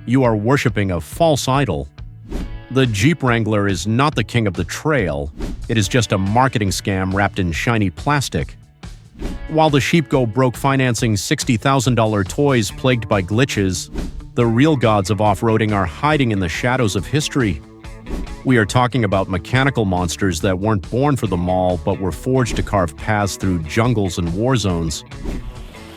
you are worshipping a false idol. The Jeep Wrangler is not the king of the trail. It is just a marketing scam wrapped in shiny plastic. While the sheep go broke financing $60,000 toys plagued by glitches, the real gods of off-roading are hiding in the shadows of history. We are talking about mechanical monsters that weren't born for the mall but were forged to carve paths through jungles and war zones.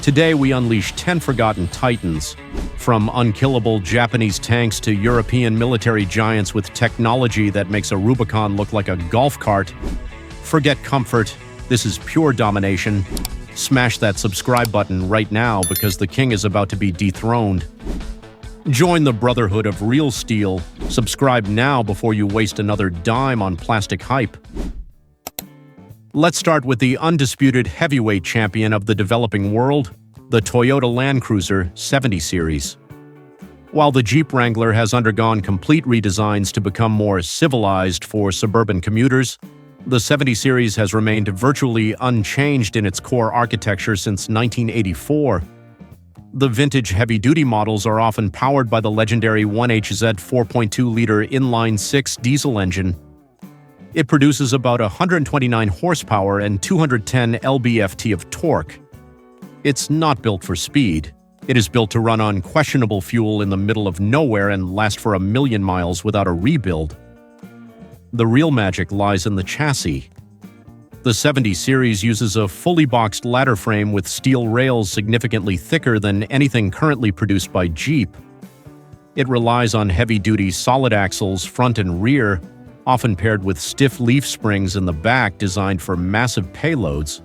Today we unleash 10 forgotten titans, from unkillable Japanese tanks to European military giants with technology that makes a Rubicon look like a golf cart. Forget comfort, this is pure domination. Smash that subscribe button right now because the king is about to be dethroned. Join the Brotherhood of Real Steel. Subscribe now before you waste another dime on plastic hype. Let's start with the undisputed heavyweight champion of the developing world, the Toyota Land Cruiser 70 Series. While the Jeep Wrangler has undergone complete redesigns to become more civilized for suburban commuters, the 70 Series has remained virtually unchanged in its core architecture since 1984. The vintage heavy-duty models are often powered by the legendary 1HZ 4.2-liter inline-six diesel engine. It produces about 129 horsepower and 210 lb-ft of torque. It's not built for speed. It is built to run on questionable fuel in the middle of nowhere and last for 1,000,000 miles without a rebuild. The real magic lies in the chassis. The 70 Series uses a fully boxed ladder frame with steel rails significantly thicker than anything currently produced by Jeep. It relies on heavy-duty solid axles front and rear, often paired with stiff leaf springs in the back designed for massive payloads.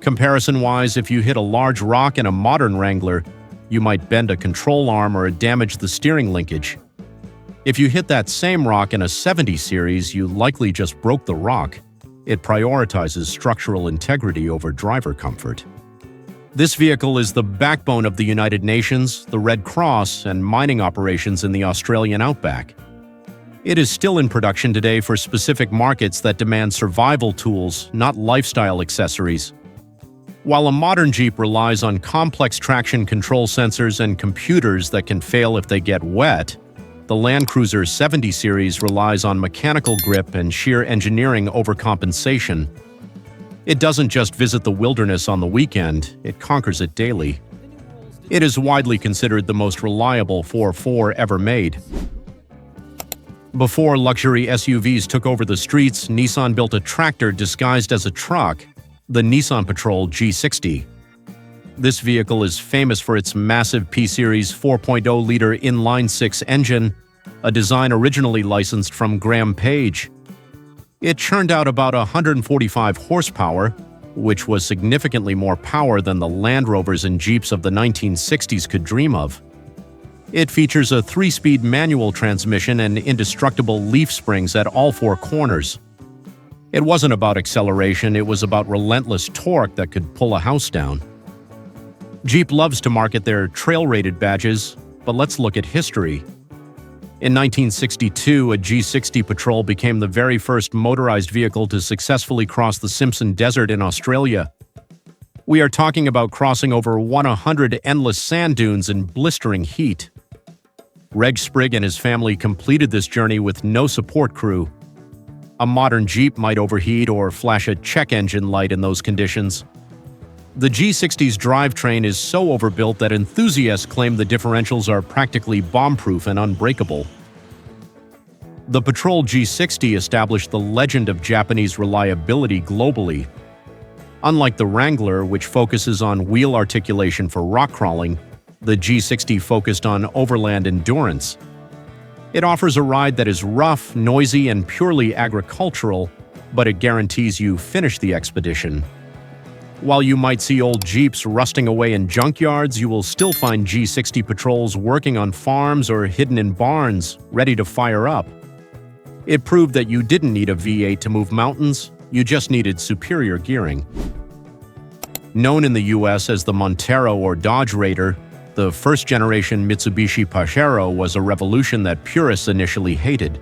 Comparison-wise, if you hit a large rock in a modern Wrangler, you might bend a control arm or damage the steering linkage. If you hit that same rock in a 70 Series, you likely just broke the rock. It prioritizes structural integrity over driver comfort. This vehicle is the backbone of the United Nations, the Red Cross, and mining operations in the Australian outback. It is still in production today for specific markets that demand survival tools, not lifestyle accessories. While a modern Jeep relies on complex traction control sensors and computers that can fail if they get wet, the Land Cruiser 70 Series relies on mechanical grip and sheer engineering overcompensation. It doesn't just visit the wilderness on the weekend, it conquers it daily. It is widely considered the most reliable 4x4 ever made. Before luxury SUVs took over the streets, Nissan built a tractor disguised as a truck, the Nissan Patrol G60. This vehicle is famous for its massive P-Series 4.0-liter inline-six engine, a design originally licensed from Graham Page. It churned out about 145 horsepower, which was significantly more power than the Land Rovers and Jeeps of the 1960s could dream of. It features a 3-speed manual transmission and indestructible leaf springs at all 4 corners. It wasn't about acceleration, it was about relentless torque that could pull a house down. Jeep loves to market their trail-rated badges, but let's look at history. In 1962, a G60 Patrol became the very first motorized vehicle to successfully cross the Simpson Desert in Australia. We are talking about crossing over 100 endless sand dunes in blistering heat. Reg Sprigg and his family completed this journey with no support crew. A modern Jeep might overheat or flash a check engine light in those conditions. The G60's drivetrain is so overbuilt that enthusiasts claim the differentials are practically bomb-proof and unbreakable. The Patrol G60 established the legend of Japanese reliability globally. Unlike the Wrangler, which focuses on wheel articulation for rock crawling, the G60 focused on overland endurance. It offers a ride that is rough, noisy, and purely agricultural, but it guarantees you finish the expedition. While you might see old Jeeps rusting away in junkyards, you will still find G60 Patrols working on farms or hidden in barns, ready to fire up. It proved that you didn't need a V8 to move mountains, you just needed superior gearing. Known in the US as the Montero or Dodge Raider, the first-generation Mitsubishi Pajero was a revolution that purists initially hated.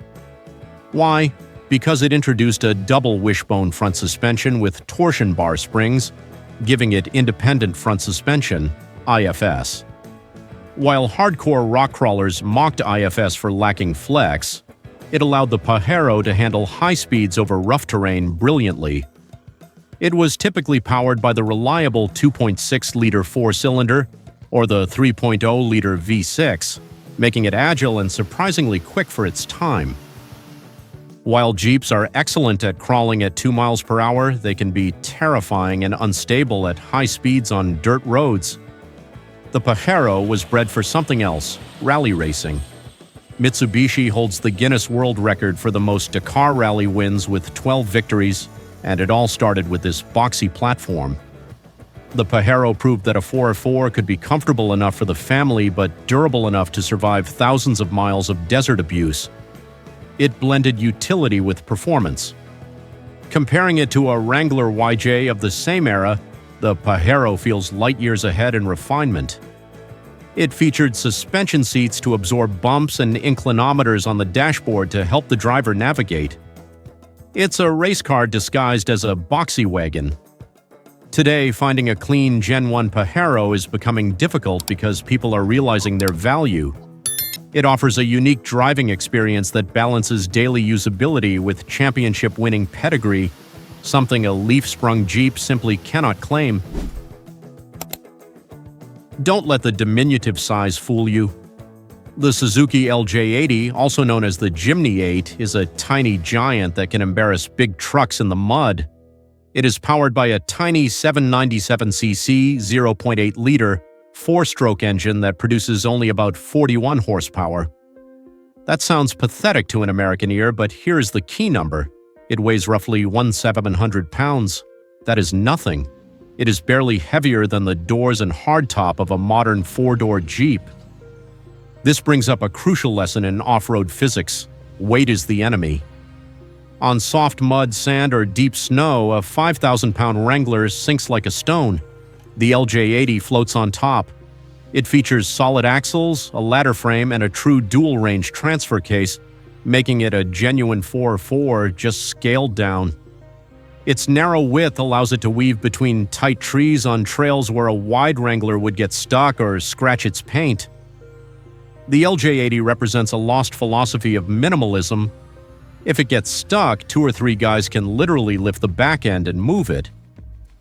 Why? Because it introduced a double wishbone front suspension with torsion bar springs, giving it independent front suspension, IFS. While hardcore rock crawlers mocked IFS for lacking flex, it allowed the Pajero to handle high speeds over rough terrain brilliantly. It was typically powered by the reliable 2.6-liter four-cylinder or the 3.0-liter V6, making it agile and surprisingly quick for its time. While Jeeps are excellent at crawling at 2 miles per hour, they can be terrifying and unstable at high speeds on dirt roads. The Pajero was bred for something else: rally racing. Mitsubishi holds the Guinness World Record for the most Dakar rally wins with 12 victories, and it all started with this boxy platform. The Pajero proved that a 4x4 could be comfortable enough for the family but durable enough to survive thousands of miles of desert abuse. It blended utility with performance. Comparing it to a Wrangler YJ of the same era, the Pajero feels light years ahead in refinement. It featured suspension seats to absorb bumps and inclinometers on the dashboard to help the driver navigate. It's a race car disguised as a boxy wagon. Today, finding a clean Gen 1 Pajero is becoming difficult because people are realizing their value. It offers a unique driving experience that balances daily usability with championship-winning pedigree, something a leaf-sprung Jeep simply cannot claim. Don't let the diminutive size fool you. The Suzuki LJ80, also known as the Jimny 8, is a tiny giant that can embarrass big trucks in the mud. It is powered by a tiny 797cc 0.8-liter four-stroke engine that produces only about 41 horsepower. That sounds pathetic to an American ear, but here's the key number. It weighs roughly 1,700 pounds. That is nothing. It is barely heavier than the doors and hardtop of a modern four-door Jeep. This brings up a crucial lesson in off-road physics. Weight is the enemy. On soft mud, sand, or deep snow, a 5,000-pound Wrangler sinks like a stone. The LJ80 floats on top. It features solid axles, a ladder frame, and a true dual-range transfer case, making it a genuine 4x4 just scaled down. Its narrow width allows it to weave between tight trees on trails where a wide Wrangler would get stuck or scratch its paint. The LJ80 represents a lost philosophy of minimalism. If it gets stuck, 2 or 3 guys can literally lift the back end and move it.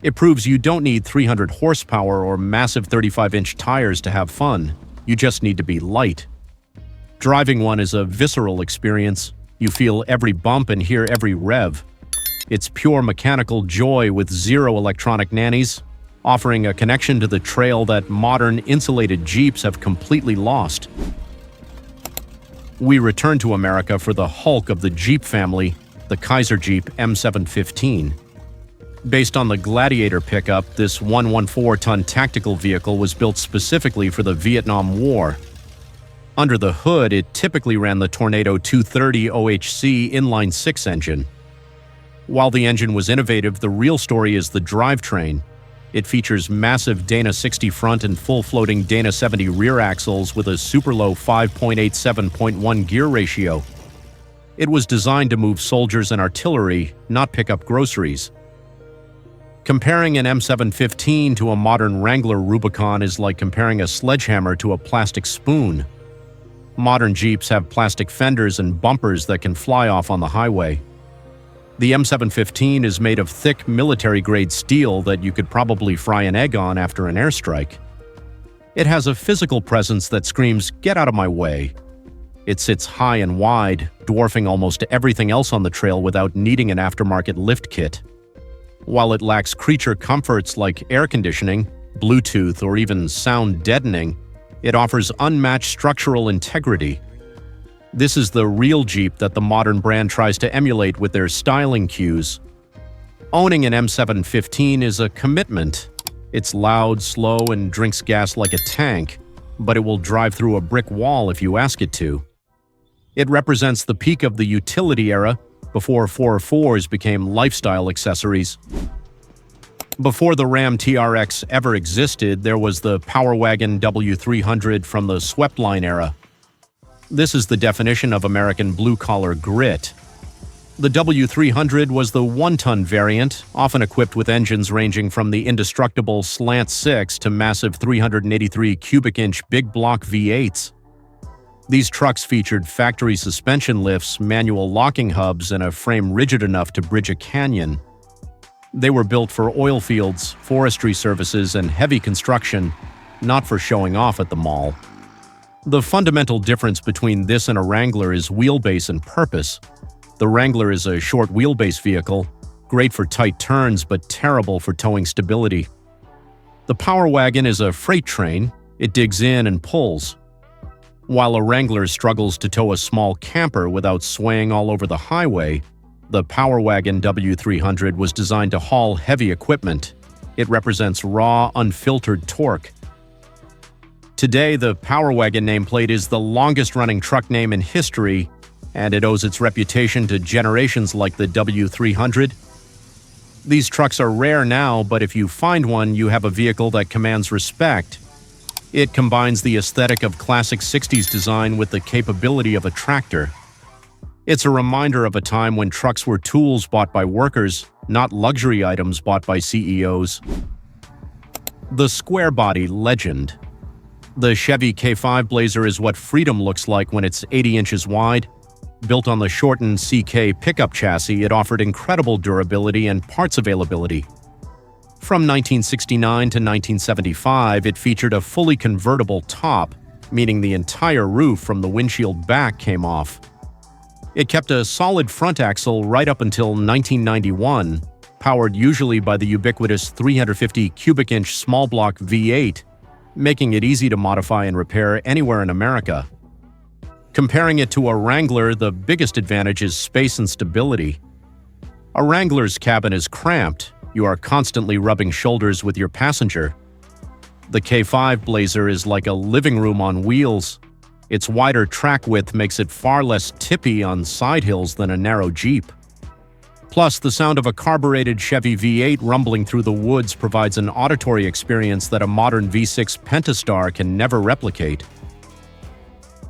It proves you don't need 300 horsepower or massive 35-inch tires to have fun. You just need to be light. Driving one is a visceral experience. You feel every bump and hear every rev. It's pure mechanical joy with zero electronic nannies, offering a connection to the trail that modern insulated Jeeps have completely lost. We return to America for the hulk of the Jeep family, the Kaiser Jeep M715. Based on the Gladiator pickup, this 114-ton tactical vehicle was built specifically for the Vietnam War. Under the hood, it typically ran the Tornado 230 OHC inline-6 engine. While the engine was innovative, the real story is the drivetrain. It features massive Dana 60 front and full-floating Dana 70 rear axles with a super-low 5.87.1 gear ratio. It was designed to move soldiers and artillery, not pick up groceries. Comparing an M715 to a modern Wrangler Rubicon is like comparing a sledgehammer to a plastic spoon. Modern Jeeps have plastic fenders and bumpers that can fly off on the highway. The M715 is made of thick military-grade steel that you could probably fry an egg on after an airstrike. It has a physical presence that screams, "Get out of my way." It sits high and wide, dwarfing almost everything else on the trail without needing an aftermarket lift kit. While it lacks creature comforts like air conditioning, Bluetooth, or even sound deadening, it offers unmatched structural integrity. This is the real Jeep that the modern brand tries to emulate with their styling cues. Owning an M715 is a commitment. It's loud, slow, and drinks gas like a tank, but it will drive through a brick wall if you ask it to. It represents the peak of the utility era, before 4x4s became lifestyle accessories. Before the Ram TRX ever existed, there was the Power Wagon W300 from the Swept Line era. This is the definition of American blue-collar grit. The W300 was the 1-ton variant, often equipped with engines ranging from the indestructible Slant 6 to massive 383 cubic inch big block V8s. These trucks featured factory suspension lifts, manual locking hubs, and a frame rigid enough to bridge a canyon. They were built for oil fields, forestry services, and heavy construction, not for showing off at the mall. The fundamental difference between this and a Wrangler is wheelbase and purpose. The Wrangler is a short wheelbase vehicle, great for tight turns but terrible for towing stability. The Power Wagon is a freight train. It digs in and pulls. While a Wrangler struggles to tow a small camper without swaying all over the highway, the Power Wagon W300 was designed to haul heavy equipment. It represents raw, unfiltered torque. Today, the Power Wagon nameplate is the longest-running truck name in history, and it owes its reputation to generations like the W300. These trucks are rare now, but if you find one, you have a vehicle that commands respect. It combines the aesthetic of classic 60s design with the capability of a tractor. It's a reminder of a time when trucks were tools bought by workers, not luxury items bought by CEOs. The square body legend. The Chevy K5 Blazer is what freedom looks like when it's 80 inches wide. Built on the shortened CK pickup chassis, it offered incredible durability and parts availability. From 1969 to 1975, it featured a fully convertible top, meaning the entire roof from the windshield back came off. It kept a solid front axle right up until 1991, powered usually by the ubiquitous 350 cubic inch small block V8, making it easy to modify and repair anywhere in America. Comparing it to a Wrangler, the biggest advantage is space and stability. A Wrangler's cabin is cramped. You are constantly rubbing shoulders with your passenger. The K5 Blazer is like a living room on wheels. Its wider track width makes it far less tippy on side hills than a narrow Jeep. Plus, the sound of a carbureted Chevy V8 rumbling through the woods provides an auditory experience that a modern V6 Pentastar can never replicate.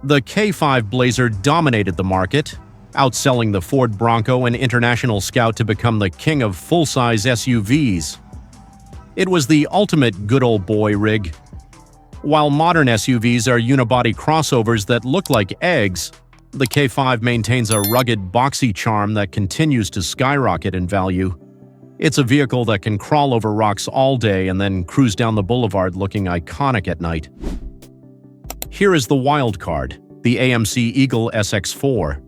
The K5 Blazer dominated the market, outselling the Ford Bronco and International Scout to become the king of full-size SUVs. It was the ultimate good old boy rig. While modern SUVs are unibody crossovers that look like eggs, the K5 maintains a rugged, boxy charm that continues to skyrocket in value. It's a vehicle that can crawl over rocks all day and then cruise down the boulevard looking iconic at night. Here is the wild card, the AMC Eagle SX4.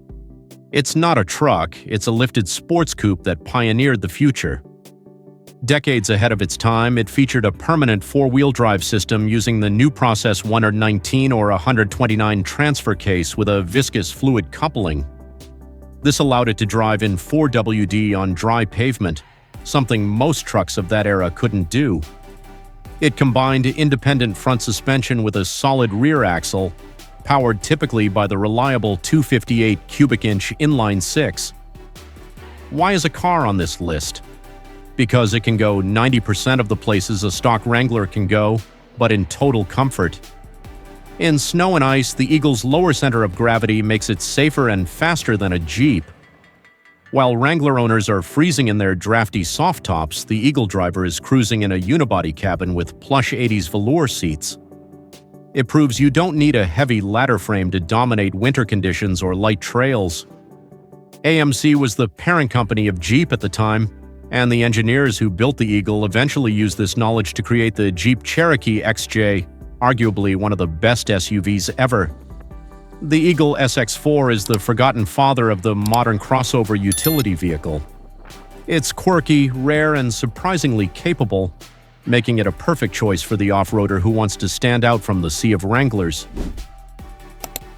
It's not a truck, it's a lifted sports coupe that pioneered the future. Decades ahead of its time, it featured a permanent four-wheel drive system using the new Process 119 or 129 transfer case with a viscous fluid coupling. This allowed it to drive in 4WD on dry pavement, something most trucks of that era couldn't do. It combined independent front suspension with a solid rear axle, powered typically by the reliable 258 cubic inch inline six. Why is a car on this list? Because it can go 90% of the places a stock Wrangler can go, but in total comfort. In snow and ice, the Eagle's lower center of gravity makes it safer and faster than a Jeep. While Wrangler owners are freezing in their drafty soft tops, the Eagle driver is cruising in a unibody cabin with plush 80s velour seats. It proves you don't need a heavy ladder frame to dominate winter conditions or light trails. AMC was the parent company of Jeep at the time, and the engineers who built the Eagle eventually used this knowledge to create the Jeep Cherokee XJ, arguably one of the best SUVs ever. The Eagle SX4 is the forgotten father of the modern crossover utility vehicle. It's quirky, rare, and surprisingly capable, making it a perfect choice for the off-roader who wants to stand out from the sea of Wranglers.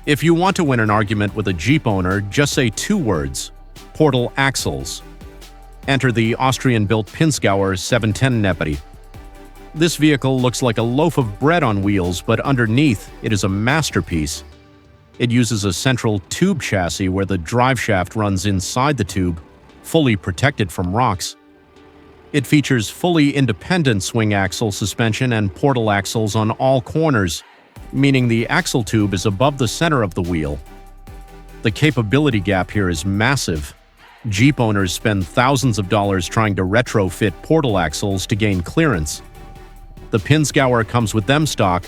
If you want to win an argument with a Jeep owner, just say two words: portal axles. Enter the Austrian-built Pinzgauer 710 Neppi. This vehicle looks like a loaf of bread on wheels, but underneath, it is a masterpiece. It uses a central tube chassis where the driveshaft runs inside the tube, fully protected from rocks. It features fully independent swing axle suspension and portal axles on all corners, meaning the axle tube is above the center of the wheel. The capability gap here is massive. Jeep owners spend thousands of dollars trying to retrofit portal axles to gain clearance. The Pinzgauer comes with them stock.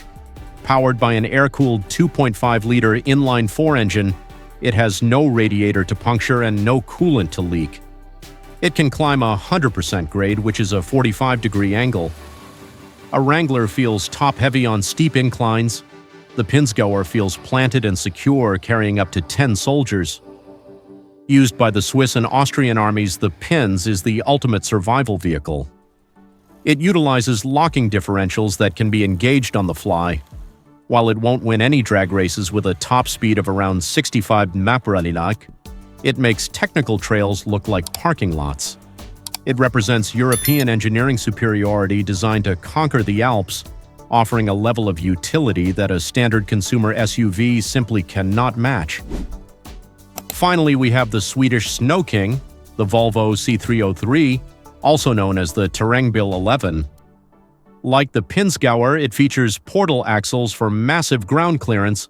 Powered by an air-cooled 2.5-liter inline-4 engine, it has no radiator to puncture and no coolant to leak. It can climb 100% grade, which is a 45-degree angle. A Wrangler feels top-heavy on steep inclines. The Pinzgauer feels planted and secure, carrying up to 10 soldiers. Used by the Swiss and Austrian armies, the Pinz is the ultimate survival vehicle. It utilizes locking differentials that can be engaged on the fly. While it won't win any drag races with a top speed of around 65 mph, it makes technical trails look like parking lots. It represents European engineering superiority designed to conquer the Alps, offering a level of utility that a standard consumer SUV simply cannot match. Finally, we have the Swedish Snow King, the Volvo C303, also known as the Terrängbil 11. Like the Pinzgauer, it features portal axles for massive ground clearance.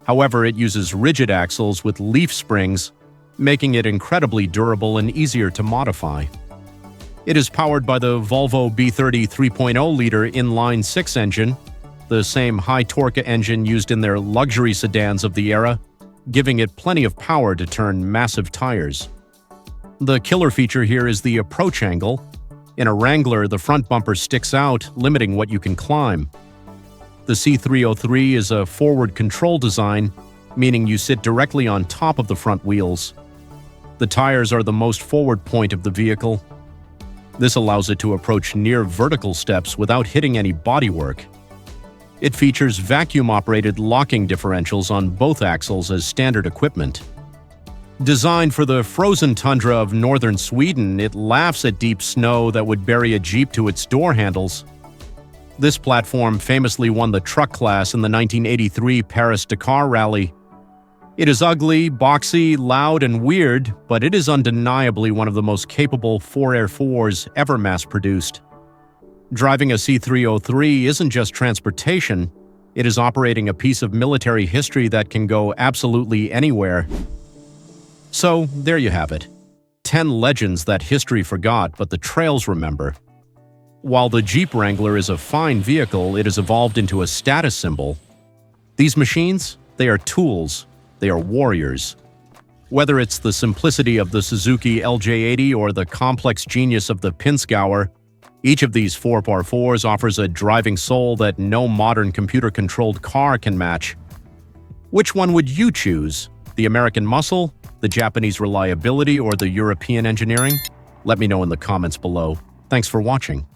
However, it uses rigid axles with leaf springs, making it incredibly durable and easier to modify. It is powered by the Volvo B30 3.0-liter inline-6 engine, the same high-torque engine used in their luxury sedans of the era, giving it plenty of power to turn massive tires. The killer feature here is the approach angle. In a Wrangler, the front bumper sticks out, limiting what you can climb. The C303 is a forward control design, meaning you sit directly on top of the front wheels. The tires are the most forward point of the vehicle. This allows it to approach near vertical steps without hitting any bodywork. It features vacuum-operated locking differentials on both axles as standard equipment. Designed for the frozen tundra of northern Sweden, it laughs at deep snow that would bury a Jeep to its door handles. This platform famously won the truck class in the 1983 Paris-Dakar Rally. It is ugly, boxy, loud, and weird, but it is undeniably one of the most capable 4x4s ever mass-produced. Driving a C303 isn't just transportation, it is operating a piece of military history that can go absolutely anywhere. So, there you have it. 10 legends that history forgot, but the trails remember. While the Jeep Wrangler is a fine vehicle, it has evolved into a status symbol. These machines, they are tools. They are warriors. Whether it's the simplicity of the Suzuki LJ80 or the complex genius of the Pinzgauer, each of these 4x4s offers a driving soul that no modern computer-controlled car can match. Which one would you choose? The American muscle, the Japanese reliability, or the European engineering? Let me know in the comments below. Thanks for watching.